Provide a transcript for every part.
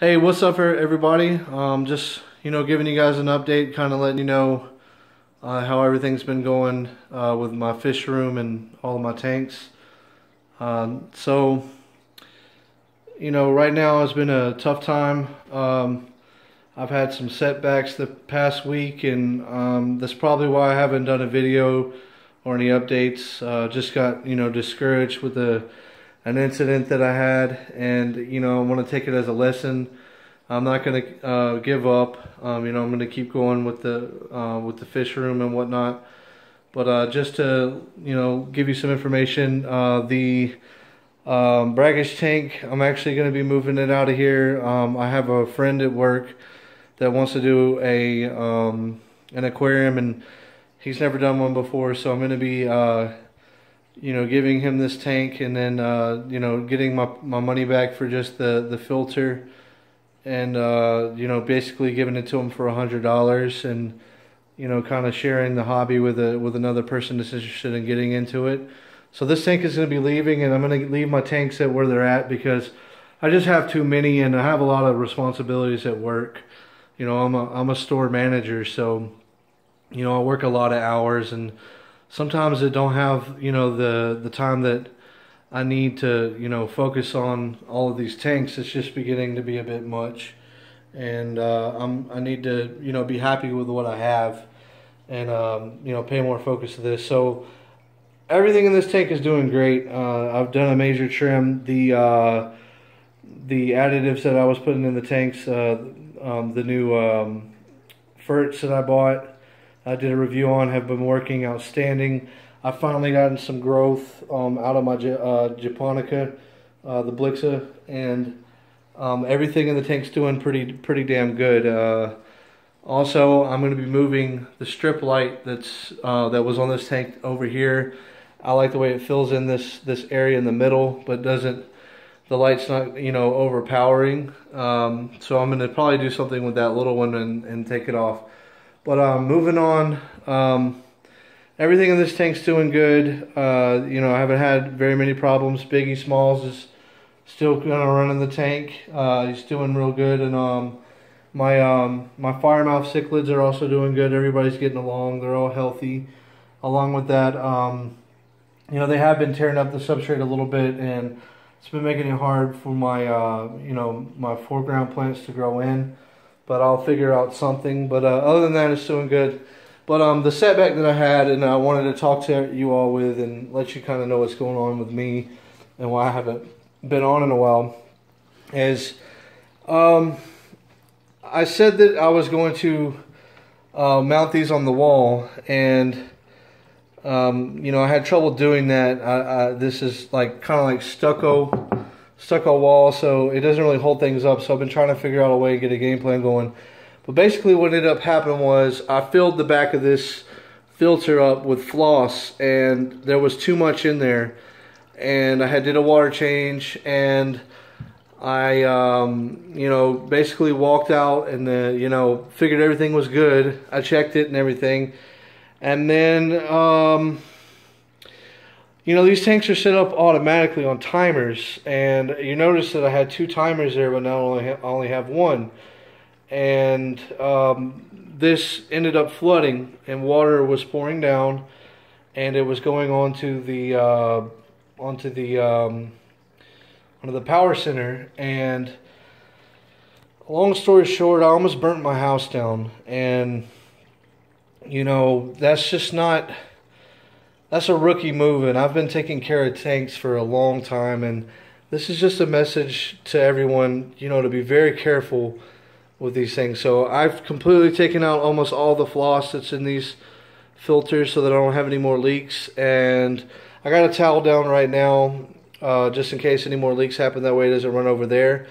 Hey, what's up, everybody? Just giving you guys an update, kind of letting you know how everything's been going with my fish room and all of my tanks. So, right now it's been a tough time. I've had some setbacks the past week, and that's probably why I haven't done a video or any updates. Just got discouraged with an incident that I had, and I want to take it as a lesson. I'm not going to give up. I'm going to keep going with the fish room and whatnot. But just to give you some information, the brackish tank, I'm actually going to be moving it out of here. I have a friend at work that wants to do an aquarium, and he's never done one before, so I'm going to be giving him this tank, and then getting my money back for just the filter, and basically giving it to him for $100, and kind of sharing the hobby with another person that's interested in getting into it. So this tank is going to be leaving, and I'm going to leave my tanks at where they're at because I just have too many, and I have a lot of responsibilities at work. I'm a store manager, so I work a lot of hours, and sometimes I don't have the time that I need to focus on all of these tanks. It's just beginning to be a bit much, and I need to be happy with what I have, and pay more focus to this. So everything in this tank is doing great. I've done a major trim. The additives that I was putting in the tanks, the new ferrets that I bought, I did a review on, have been working outstanding. I finally gotten some growth out of my japonica, the Blixa, and everything in the tank's doing pretty damn good. Also, I'm going to be moving the strip light that was on this tank over here. I like the way it fills in this area in the middle, but the light's not overpowering. So I'm going to probably do something with that little one and take it off. But moving on, everything in this tank's doing good. I haven't had very many problems. Biggie Smalls is still kind of running the tank. He's doing real good, and my firemouth cichlids are also doing good. Everybody's getting along. They're all healthy. Along with that, they have been tearing up the substrate a little bit, and it's been making it hard for my my foreground plants to grow in. But I'll figure out something. But other than that, it's doing good. But the setback that I had, and I wanted to talk to you all with and let you kind of know what's going on with me and why I haven't been on in a while, is I said that I was going to mount these on the wall, and I had trouble doing that. This is like kind of like stucco wall, so it doesn't really hold things up. So I've been trying to figure out a way to get a game plan going. But basically what ended up happening was I filled the back of this filter up with floss, and there was too much in there, and I did a water change, and I basically walked out and figured everything was good. I checked it and everything, and then these tanks are set up automatically on timers, and you notice that I had 2 timers there, but now I only have 1. And this ended up flooding, and water was pouring down, and it was going onto the power center. And long story short, I almost burnt my house down, and that's a rookie move, and I've been taking care of tanks for a long time, and this is just a message to everyone, to be very careful with these things. So I've completely taken out almost all the floss that's in these filters so that I don't have any more leaks, and I got a towel down right now just in case any more leaks happen. That way it doesn't run over there.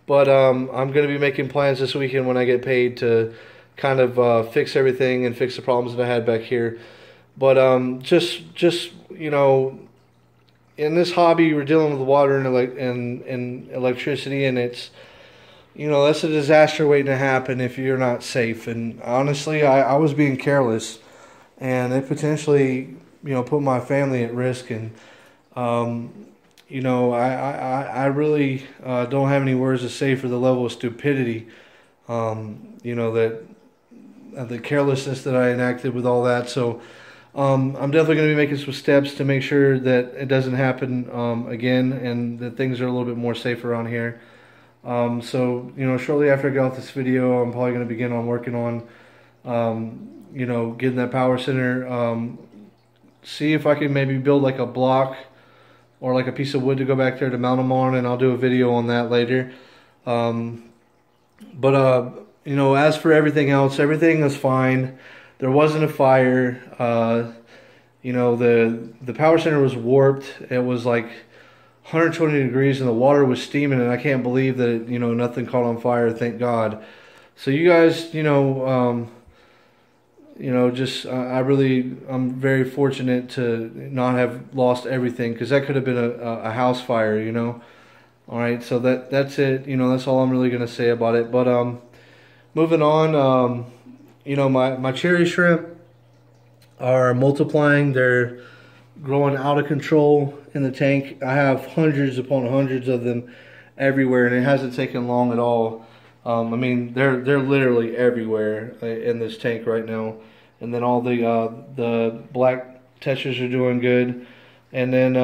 But I'm going to be making plans this weekend when I get paid to kind of fix everything and fix the problems that I had back here. But just in this hobby, we're dealing with water and electricity, and it's that's a disaster waiting to happen if you're not safe. And honestly, I was being careless, and it potentially put my family at risk. And you know, I really don't have any words to say for the level of stupidity, you know, that the carelessness that I enacted with all that. So I'm definitely going to be making some steps to make sure that it doesn't happen again, and that things are a little bit more safe around here. So, you know, shortly after I get off this video, I'm probably going to begin on working on, you know, getting that power center. See if I can maybe build like a block or like a piece of wood to go back there to mount them on, and I'll do a video on that later. You know, as for everything else, everything is fine. There wasn't a fire. You know, the power center was warped. It was like 120 degrees and the water was steaming, and I can't believe that, you know, nothing caught on fire, thank God. So you guys, you know, just I'm very fortunate to not have lost everything, because that could have been a house fire, you know. All right, so that's it. You know, that's all I'm really gonna say about it. But moving on, you know, my cherry shrimp are multiplying. They're growing out of control in the tank. I have hundreds upon hundreds of them everywhere, and it hasn't taken long at all. I mean, they're literally everywhere in this tank right now. And then all the black tetras are doing good. And then,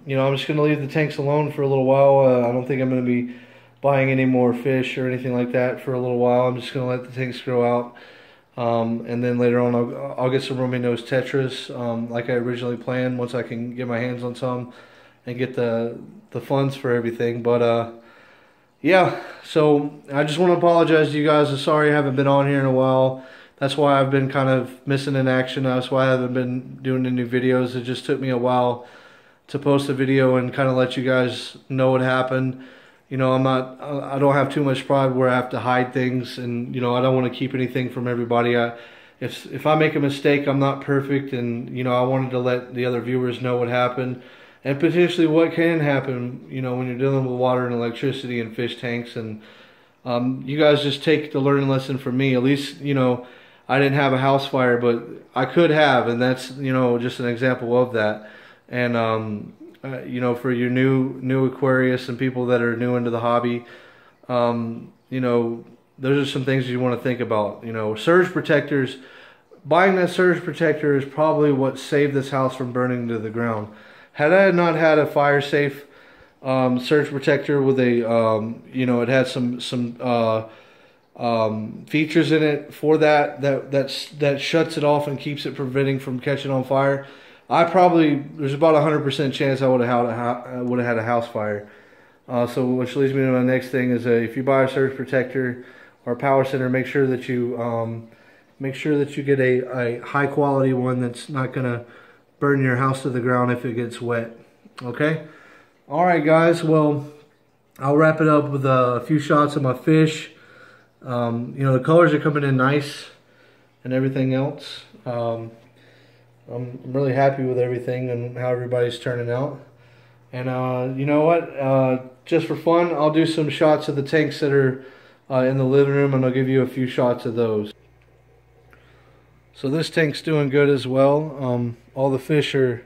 you know, I'm just going to leave the tanks alone for a little while. I don't think I'm going to be buying any more fish or anything like that for a little while. I'm just going to let the tanks grow out. And then later on, I'll get some romy nose tetras like I originally planned, once I can get my hands on some and get the funds for everything. But yeah, so I just want to apologize to you guys. I'm sorry I haven't been on here in a while. That's why I've been kind of missing in action. That's why I haven't been doing any videos. It just took me a while to post a video and kind of let you guys know what happened. You know, I don't have too much pride where I have to hide things, and, you know, I don't want to keep anything from everybody. If I make a mistake, I'm not perfect, and, you know, I wanted to let the other viewers know what happened and potentially what can happen, you know, when you're dealing with water and electricity and fish tanks. And you guys just take the learning lesson from me. At least, you know, I didn't have a house fire, but I could have, and that's, you know, just an example of that. And you know, for your new Aquarius and people that are new into the hobby, you know, those are some things you want to think about. You know, surge protectors. Buying that surge protector is probably what saved this house from burning to the ground. Had I not had a fire safe surge protector with a, you know, it had some features in it for that shuts it off and keeps it preventing from catching on fire, there's about 100% chance I would have had a house fire. So which leads me to my next thing is, if you buy a surge protector or a power center, make sure that you get a high quality one that's not gonna burn your house to the ground if it gets wet. Okay. All right, guys. Well, I'll wrap it up with a few shots of my fish. You know, the colors are coming in nice and everything else. I'm really happy with everything and how everybody's turning out. And you know what? Just for fun, I'll do some shots of the tanks that are in the living room, and I'll give you a few shots of those. So this tank's doing good as well. All the fish are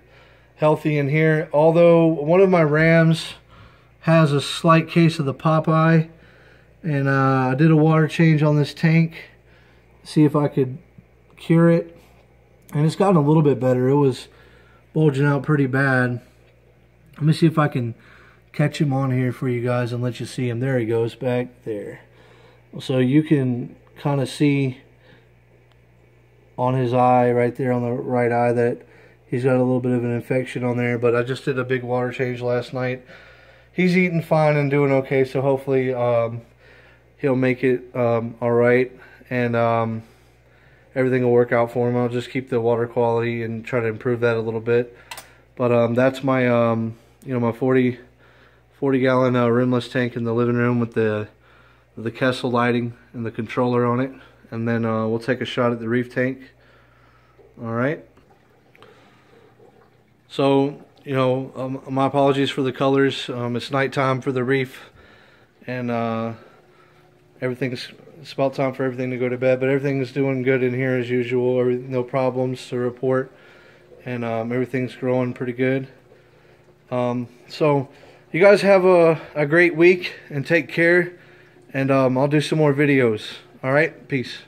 healthy in here. Although one of my rams has a slight case of the Popeye. And I did a water change on this tank, see if I could cure it. And it's gotten a little bit better. It was bulging out pretty bad. Let me see if I can catch him on here for you guys and let you see him. There he goes, back there. So you can kind of see on his eye, right there on the right eye, that he's got a little bit of an infection on there. But I just did a big water change last night. He's eating fine and doing okay, so hopefully he'll make it all right, and everything will work out for him. I'll just keep the water quality and try to improve that a little bit. But that's my you know, my 40 gallon rimless tank in the living room with the Kessel lighting and the controller on it. And then we'll take a shot at the reef tank. All right. So, you know, my apologies for the colors. It's nighttime for the reef, and it's about time for everything to go to bed. But everything's doing good in here as usual. No problems to report, and everything's growing pretty good. So you guys have a great week and take care, and I'll do some more videos. All right, peace.